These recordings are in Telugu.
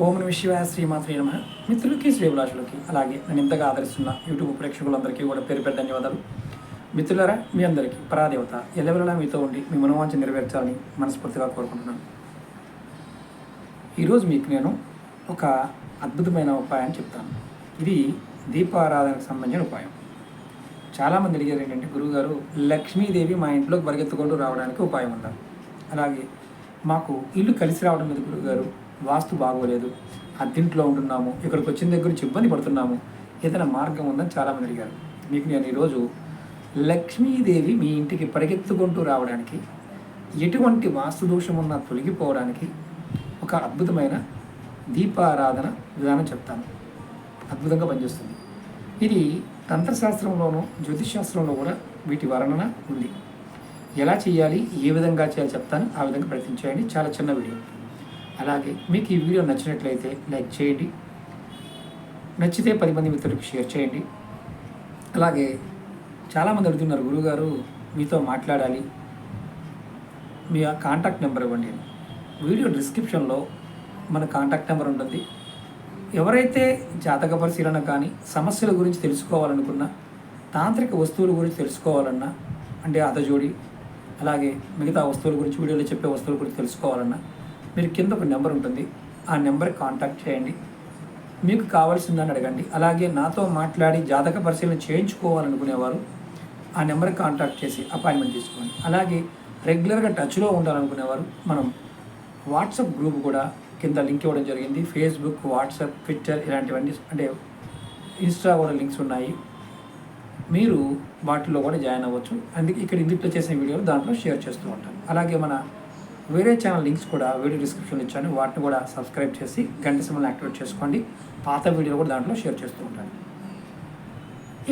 ఓం నమః శివాయ శ్రీమాత్రే నమః. మిత్రులకి శ్రీభిలాషులకి అలాగే నన్ను ఇంతగా ఆదరిస్తున్న యూట్యూబ్ ప్రేక్షకులందరికీ కూడా పేరు పేరు ధన్యవాదాలు. మిత్రులారా, మీ అందరికీ పరాదేవత ఎల్లవెల్లలా మీతో ఉండి మీ మనోవాంఛ నెరవేర్చాలని మనస్ఫూర్తిగా కోరుకుంటున్నాను. ఈరోజు మీకు నేను ఒక అద్భుతమైన ఉపాయాన్ని చెప్తాను. ఇది దీపారాధనకు సంబంధించిన ఉపాయం. చాలామంది అడిగారు ఏంటంటే, గురువుగారు లక్ష్మీదేవి మా ఇంట్లోకి పరిగెత్తుకుంటూ రావడానికి ఉపాయం ఉందా? అలాగే మాకు ఇల్లు కలిసి రావడం లేదు గురువుగారు, వాస్తు బాగోలేదు, అద్దింట్లో ఉంటున్నాము, ఇక్కడికి వచ్చిన దగ్గర నుంచి ఇబ్బంది పడుతున్నాము, ఏదైనా మార్గం ఉందని చాలామంది అడిగారు. మీకు నేను ఈరోజు లక్ష్మీదేవి మీ ఇంటికి పరిగెత్తుకుంటూ రావడానికి, ఎటువంటి వాస్తు దోషం ఉన్నా తొలగిపోవడానికి ఒక అద్భుతమైన దీపారాధన విధానం చెప్తాను. అద్భుతంగా పనిచేస్తుంది. ఇది తంత్రశాస్త్రంలోనూ జ్యోతిషశాస్త్రంలో కూడా వీటి వర్ణన ఉంది. ఎలా చేయాలి, ఏ విధంగా చేయాలి చెప్తాను. ఆ విధంగా ప్రయత్నించేయండి. చాలా చిన్న వీడియో. అలాగే మీకు ఈ వీడియో నచ్చినట్లయితే లైక్ చేయండి, నచ్చితే 10 మంది మిత్రులకు షేర్ చేయండి. అలాగే చాలామంది అడుగుతున్నారు, గురువుగారు మీతో మాట్లాడాలి, మీ కాంటాక్ట్ నెంబర్ ఇవ్వండి. వీడియో డిస్క్రిప్షన్లో మన కాంటాక్ట్ నెంబర్ ఉంటుంది. ఎవరైతే జాతక పరిశీలన కానీ సమస్యల గురించి తెలుసుకోవాలనుకున్నా, తాంత్రిక వస్తువుల గురించి తెలుసుకోవాలన్నా, అంటే అదజోడి అలాగే మిగతా వస్తువుల గురించి, వీడియోలో చెప్పే వస్తువుల గురించి తెలుసుకోవాలన్నా మీరు కింద ఒక నెంబర్ ఉంటుంది, ఆ నెంబర్కి కాంటాక్ట్ చేయండి. మీకు కావాల్సిందని అడగండి. అలాగే నాతో మాట్లాడి జాతక పరిశీలన చేయించుకోవాలనుకునేవారు ఆ నెంబర్కి కాంటాక్ట్ చేసి అపాయింట్మెంట్ తీసుకోండి. అలాగే రెగ్యులర్గా టచ్లో ఉండాలనుకునేవారు మనం వాట్సాప్ గ్రూప్ కూడా కింద లింక్ ఇవ్వడం జరిగింది. ఫేస్బుక్, వాట్సాప్, ట్విట్టర్ ఇలాంటివన్నీ, అంటే ఇన్స్టా కూడా లింక్స్ ఉన్నాయి. మీరు వాటిలో కూడా జాయిన్ అవ్వచ్చు. అందుకే ఇక్కడ ఇందులో చేసిన వీడియోలు దాంట్లో షేర్ చేస్తూ ఉంటాను. అలాగే మన వేరే ఛానల్ లింక్స్ కూడా వీడియో డిస్క్రిప్షన్లో ఇచ్చాను. వాటిని కూడా సబ్స్క్రైబ్ చేసి గంట సింబల్ని యాక్టివేట్ చేసుకోండి. పాత వీడియోలు కూడా దాంట్లో షేర్ చేస్తూ ఉంటాను.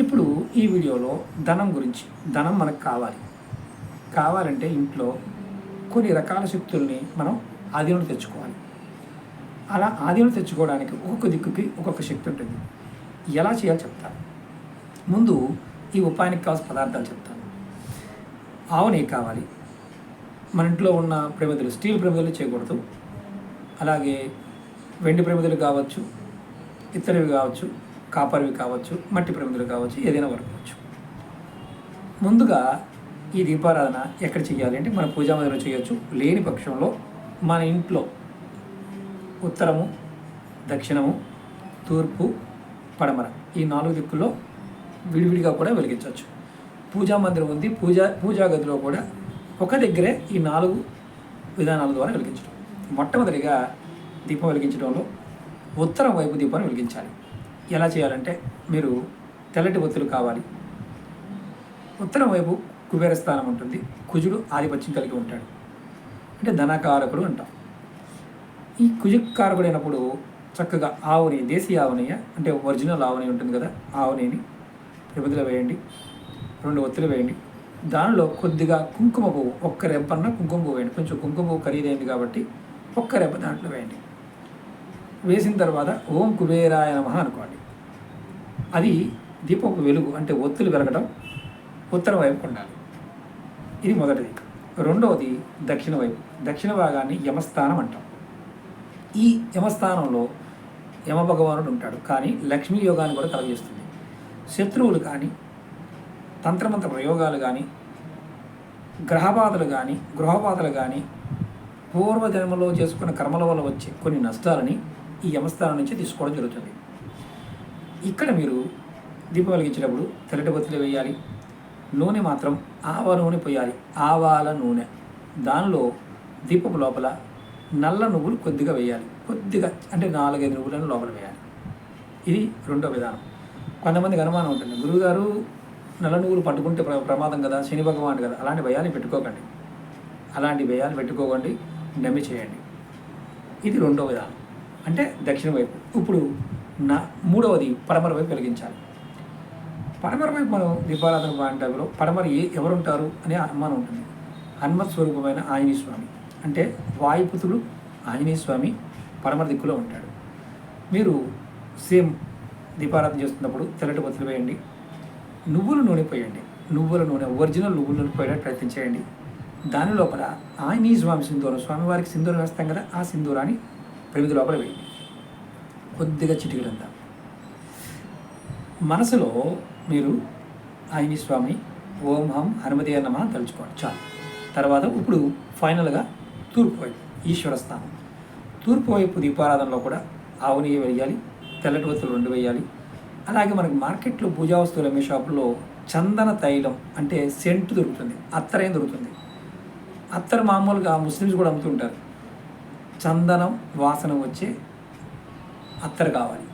ఇప్పుడు ఈ వీడియోలో ధనం గురించి. ధనం మనకు కావాలంటే ఇంట్లో కొన్ని రకాల శక్తుల్ని మనం ఆధీనంలో తెచ్చుకోవాలి. అలా ఆధీనంలో తెచ్చుకోవడానికి ఒక్కొక్క దిక్కుకి ఒక్కొక్క శక్తి ఉంటుంది. ఎలా చేయాలో చెప్తాను. ముందు ఈ ఉపాయానికి కావాల్సిన పదార్థాలు చెప్తాను. ఆవు నెయ్యి కావాలి. మన ఇంట్లో ఉన్న ప్రమిదలు, స్టీల్ ప్రమిదలు చేయకూడదు. అలాగే వెండి ప్రమిదలు కావచ్చు, ఇత్తడివి కావచ్చు, కాపర్వి కావచ్చు, మట్టి ప్రమిదలు కావచ్చు, ఏదైనా వాడుకోవచ్చు. ముందుగా ఈ దీపారాధన ఎక్కడ చేయాలి అంటే మన పూజా మందిరంలో చేయొచ్చు. లేని పక్షంలో మన ఇంట్లో ఉత్తరము, దక్షిణము, తూర్పు, పడమర ఈ 4 దిక్కుల్లో విడివిడిగా కూడా వెలిగించవచ్చు. పూజా మందిరం ఉంది, పూజా గదిలో కూడా ఒక దగ్గరే ఈ 4 విధానాల ద్వారా వెలిగించడం. మొట్టమొదటిగా దీపం వెలిగించడంలో ఉత్తరం వైపు దీపాన్ని వెలిగించాలి. ఎలా చేయాలంటే, మీరు తెల్లటి ఒత్తులు కావాలి. ఉత్తరం వైపు కుబేర స్థానం ఉంటుంది. కుజుడు ఆధిపత్యం కలిగి ఉంటాడు, అంటే ధనకారకుడు అంటాం. ఈ కుజకారకుడైనప్పుడు చక్కగా ఆవు నెయ్యి, దేశీయ ఆవు నెయ్యి, అంటే ఒరిజినల్ ఆవు నెయ్యి ఉంటుంది కదా, ఆవు నెయ్యిని ప్రమిదలో వేయండి. 2 ఒత్తులు వేయండి. దానిలో కొద్దిగా కుంకుమ పువ్వు, ఒక్క రెబ్బన్న కుంకుమ పువ్వు వేయండి. కొంచెం కుంకుమ పువ్వు ఖరీదైంది కాబట్టి ఒక్క రెబ్బ దాంట్లో వేయండి. వేసిన తర్వాత ఓం కుబేరాయ నమః అనుకోండి. అది దీపపు వెలుగు, అంటే ఒత్తులు వెలగడం ఉత్తరం వైపు ఉండాలి. ఇది మొదటిది. రెండవది దక్షిణ వైపు. దక్షిణ భాగాన్ని యమస్థానం అంటాం. ఈ యమస్థానంలో యమభగవానుడు ఉంటాడు, కానీ లక్ష్మీ యోగాన్ని కూడా కలుగజేస్తుంది. శత్రువులు కానీ, తంత్రమంత్ర ప్రయోగాలు కానీ, గ్రహబాధలు కానీ, గృహబాధలు కానీ, పూర్వజన్మలో చేసుకున్న కర్మల వల్ల వచ్చే కొన్ని నష్టాలని ఈ యమస్థానం నుంచి తీసుకోవడం జరుగుతుంది. ఇక్కడ మీరు దీపం వెలిగించేటప్పుడు తెల్లటి బొత్తులు వేయాలి. నూనె మాత్రం ఆవ నూనె పోయాలి. ఆవాల నూనె. దానిలో దీపపు లోపల నల్ల నువ్వులు కొద్దిగా వేయాలి. కొద్దిగా, అంటే 4-5 నువ్వులను లోపల వేయాలి. ఇది రెండో విధానం. కొంతమందికి అనుమానం ఉంటుంది, గురువుగారు నల్ల నువ్వులు పట్టుకుంటే ప్రమాదం కదా, శని భగవాన్ కదా, అలాంటి భయాలు పెట్టుకోకండి. అలాంటి భయాలు పెట్టుకోకండి, నమ్మి చేయండి. ఇది రెండో విధానం, అంటే దక్షిణ వైపు. ఇప్పుడు మూడవది పడమర వైపు వెలిగించాలి. పడమర వైపు మనం దీపారాధన పాయింట్లో పడమర ఎవరుంటారు అనే అనుమానం ఉంటుంది. హనుమత్ స్వరూపమైన ఆంజనేయ స్వామి, అంటే వాయుపుత్రుడు ఆంజనేయ స్వామి పడమర దిక్కులో ఉంటాడు. మీరు సేమ్ దీపారాధన చేస్తున్నప్పుడు తెల్లటి బొత్తులు వేయండి. నువ్వుల నూనె పోయండి. నువ్వుల నూనె, ఒరిజినల్ నువ్వుల నూనె పోయడానికి ప్రయత్నం చేయండి. దాని లోపల ఆంజనేయ స్వామి సింధూరం, స్వామివారికి సింధూరం వేస్తాం కదా, ఆ సింధూరాన్ని ప్రమిది లోపల వేయండి. కొద్దిగా చిటికలంతా మనసులో మీరు ఆంజనేయ స్వామి ఓం హం హనుమతే నమః తలుచుకోండి చాలు. తర్వాత ఇప్పుడు ఫైనల్గా తూర్పు వైపు ఈశ్వర స్థానం. తూర్పు వైపు దీపారాధనలో కూడా ఆవు నెయ్యి వేయాలి, తెల్లటి వత్తులు 2 వేయాలి. అలాగే మనకి మార్కెట్లో పూజా వస్తువులు అమ్మే షాపులో చందన తైలం అంటే సెంట్ దొరుకుతుంది, అత్తరేం దొరుకుతుంది. అత్తరు మామూలుగా ముస్లిమ్స్ కూడా అమ్ముతుంటారు. చందనం వాసన వచ్చే అత్తరు కావాలి.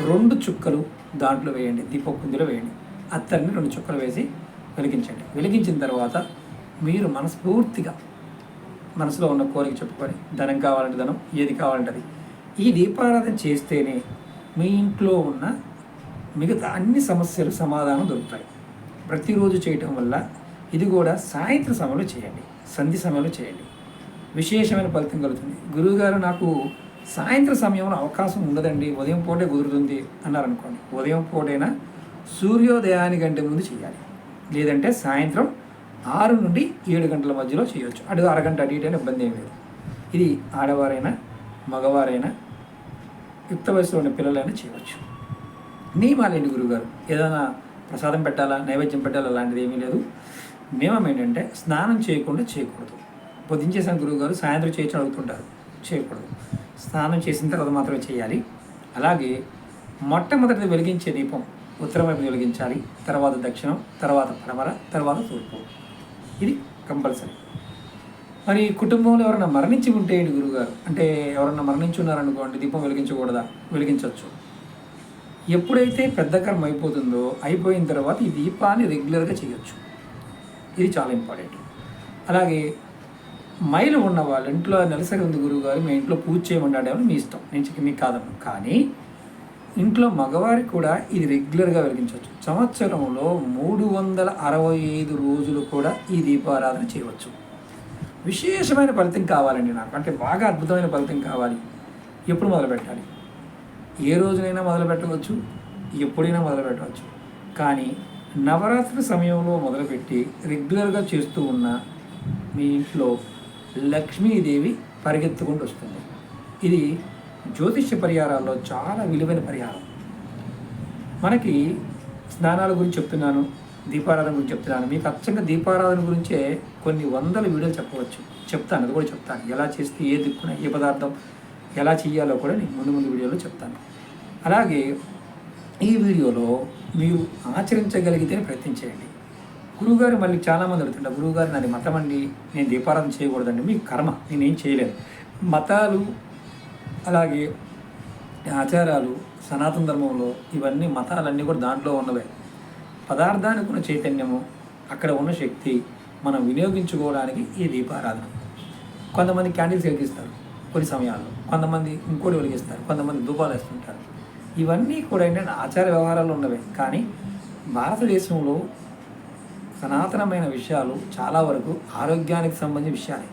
2 చుక్కలు దాంట్లో వేయండి, దీపకుందిలో వేయండి. అత్తరిని 2 చుక్కలు వేసి వెలిగించండి. వెలిగించిన తర్వాత మీరు మనస్ఫూర్తిగా మనసులో ఉన్న కోరిక చెప్పుకొని ధనం కావాలంటే ధనం, ఏది కావాలంటే అది. ఈ దీపారాధన చేస్తేనే మీ ఇంట్లో ఉన్న మిగతా అన్ని సమస్యలు సమాధానం దొరుకుతాయి. ప్రతిరోజు చేయటం వల్ల ఇది కూడా సాయంత్రం సమయంలో చేయండి, సంధి సమయంలో చేయండి, విశేషమైన ఫలితం కలుగుతుంది. గురువుగారు నాకు సాయంత్రం సమయంలో అవకాశం ఉండదండి, ఉదయం పూటే కుదురుతుంది అన్నారనుకోండి. ఉదయం పూటైనా సూర్యోదయానికంటే ముందు చేయాలి, లేదంటే సాయంత్రం 6 నుండి 7 గంటల మధ్యలో చేయవచ్చు. అరగంట అటు ఇటు ఇబ్బంది ఏం లేదు. ఇది ఆడవారైనా మగవారైనా యుక్త వయసులో ఉన్న పిల్లలైనా చేయవచ్చు. నియమాలేంటి గురువుగారు? ఏదైనా ప్రసాదం పెట్టాలా, నైవేద్యం పెట్టాలా అలాంటిది ఏమీ లేదు. నియమం ఏంటంటే స్నానం చేయకుండా చేయకూడదు. పొద్దున చేసిన గురువుగారు సాయంత్రం చేయొచ్చు అడుగుతుంటారు, చేయకూడదు. స్నానం చేసిన తర్వాత మాత్రమే చేయాలి. అలాగే మొట్టమొదటి వెలిగించే దీపం ఉత్తరం వైపు వెలిగించాలి, తర్వాత దక్షిణం, తర్వాత పడమర, తర్వాత తూర్పు. ఇది కంపల్సరీ. మరి కుటుంబంలో ఎవరైనా మరణించి ఉంటే ఏంటి గురువుగారు? అంటే ఎవరన్నా మరణించి ఉన్నారనుకోండి, దీపం వెలిగించకూడదా? వెలిగించవచ్చు. ఎప్పుడైతే పెద్ద కర్మ అయిపోతుందో అయిపోయిన తర్వాత ఈ దీపాన్ని రెగ్యులర్గా చేయొచ్చు. ఇది చాలా ఇంపార్టెంట్. అలాగే మైలు ఉన్న వాళ్ళ ఇంట్లో నెలసరి ఉంది గురువుగారు, మీ ఇంట్లో పూజ చేయమంటాడేమో మీ ఇష్టం, నేను మీకు కాదను. కానీ ఇంట్లో మగవారికి కూడా ఇది రెగ్యులర్గా వెలిగించవచ్చు. సంవత్సరంలో 365 రోజులు కూడా ఈ దీపారాధన చేయవచ్చు. విశేషమైన ఫలితం కావాలండి నాకు, అంటే బాగా అద్భుతమైన ఫలితం కావాలి. ఎప్పుడు మొదలు పెట్టాలి? ఏ రోజునైనా మొదలు పెట్టవచ్చు, ఎప్పుడైనా మొదలు పెట్టవచ్చు. కానీ నవరాత్రి సమయంలో మొదలుపెట్టి రెగ్యులర్గా చేస్తూ ఉన్న మీ ఇంట్లో లక్ష్మీదేవి పరిగెత్తుకుంటూ వస్తుంది. ఇది జ్యోతిష్య పరిహారాల్లో చాలా విలువైన పరిహారం. మనకి స్నానాల గురించి చెప్తున్నాను, దీపారాధన గురించి చెప్తున్నాను. మీకు అచ్చంగా దీపారాధన గురించే కొన్ని వందల వీడియోలు చెప్తాను. అది కూడా చెప్తాను. ఎలా చేస్తే ఏ దిక్కున ఏ పదార్థం ఎలా చేయాలో కూడా నేను ముందు వీడియోలో చెప్తాను. అలాగే ఈ వీడియోలో మీరు ఆచరించగలిగితే ప్రయత్నం చేయండి. గురువుగారు మళ్ళీ చాలామంది అడుగుతుంటారు, గురువుగారు నాది మతం అండి, నేను దీపారాధన చేయకూడదండి. మీ కర్మ, నేనేం చేయలేను. మతాలు అలాగే ఆచారాలు సనాతన ధర్మంలో ఇవన్నీ మతాలన్నీ కూడా దాంట్లో ఉన్నవే. పదార్థానికి ఉన్న చైతన్యము, అక్కడ ఉన్న శక్తి మనం వినియోగించుకోవడానికి ఈ దీపారాధన. కొంతమంది క్యాండిల్స్ వెలిగిస్తారు కొన్ని సమయాల్లో, కొంతమంది ఇంకోటి వెలిగిస్తారు, కొంతమంది ధూపాలు వేస్తుంటారు. ఇవన్నీ కూడా ఏంటంటే ఆచార వ్యవహారాలు ఉన్నవే. కానీ భారతదేశంలో సనాతనమైన విషయాలు చాలా వరకు ఆరోగ్యానికి సంబంధించిన విషయాలే.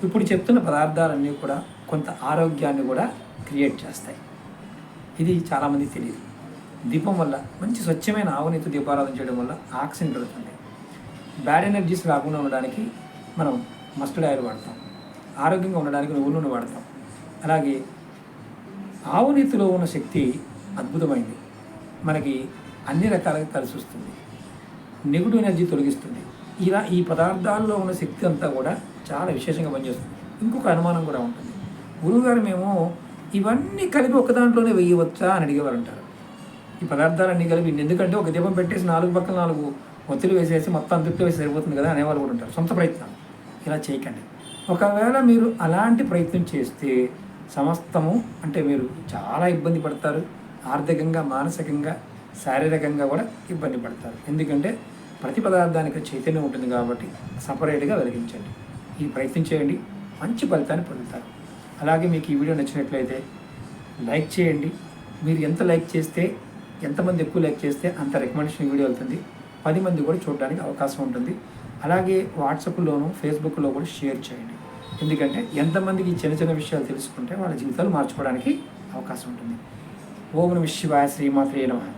ఇప్పుడు చెప్తున్న పదార్థాలన్నీ కూడా కొంత ఆరోగ్యాన్ని కూడా క్రియేట్ చేస్తాయి. ఇది చాలామందికి తెలియదు. దీపం వల్ల మంచి స్వచ్ఛమైన ఆవునేతి దీపారాధన చేయడం వల్ల ఆక్సిజన్ కలుగుతుంది. బ్యాడ్ ఎనర్జీస్ రాకుండా ఉండడానికి మనం మస్టర్డ్ ఆయిల్ వాడతాం, ఆరోగ్యంగా ఉండడానికి నువ్వుల నూనె వాడతాం. అలాగే ఆవునేతిలో ఉన్న శక్తి అద్భుతమైంది, మనకి అన్ని రకాలుగా కలిసి వస్తుంది, నెగిటివ్ ఎనర్జీ తొలగిస్తుంది. ఇలా ఈ పదార్థాల్లో ఉన్న శక్తి అంతా కూడా చాలా విశేషంగా పనిచేస్తుంది. ఇంకొక అనుమానం కూడా ఉంటుంది, గురువుగారు మేము ఇవన్నీ కలిపి ఒక దాంట్లోనే వేయవచ్చా అని అడిగేవారు అంటారు. ఈ పదార్థాలన్నీ కలిపి ఎందుకంటే ఒక దీపం పెట్టేసి 4 పక్కల 4 ఒత్తులు వేసేసి మొత్తం అంతట్లో వేసి సరిపోతుంది కదా అనేవాళ్ళు కూడా ఉంటారు. సొంత ప్రయత్నం ఇలా చేయకండి. ఒకవేళ మీరు అలాంటి ప్రయత్నం చేస్తే సమస్తము అంటే మీరు చాలా ఇబ్బంది పడతారు. ఆర్థికంగా, మానసికంగా, శారీరకంగా కూడా ఇబ్బంది పడతారు. ఎందుకంటే ప్రతి పదార్థానికి చైతన్యం ఉంటుంది కాబట్టి సపరేట్గా వెలిగించండి. ఈ ప్రయత్నం చేయండి, మంచి ఫలితాన్ని పొందుతారు. అలాగే మీకు ఈ వీడియో నచ్చినట్లయితే లైక్ చేయండి. మీరు ఎంత లైక్ చేస్తే, ఎంతమంది ఎక్కువ లైక్ చేస్తే అంత రికమెండేషన్ వీడియో వెళ్తుంది, 10 మంది కూడా చూడడానికి అవకాశం ఉంటుంది. అలాగే వాట్సాప్లోను ఫేస్బుక్లో కూడా షేర్ చేయండి. ఎందుకంటే ఎంతమందికి చిన్న చిన్న విషయాలు తెలుసుకుంటే వాళ్ళ జీవితాలు మార్చుకోవడానికి అవకాశం ఉంటుంది. ఓం నమః శివాయ, శ్రీమాత్రే నమః.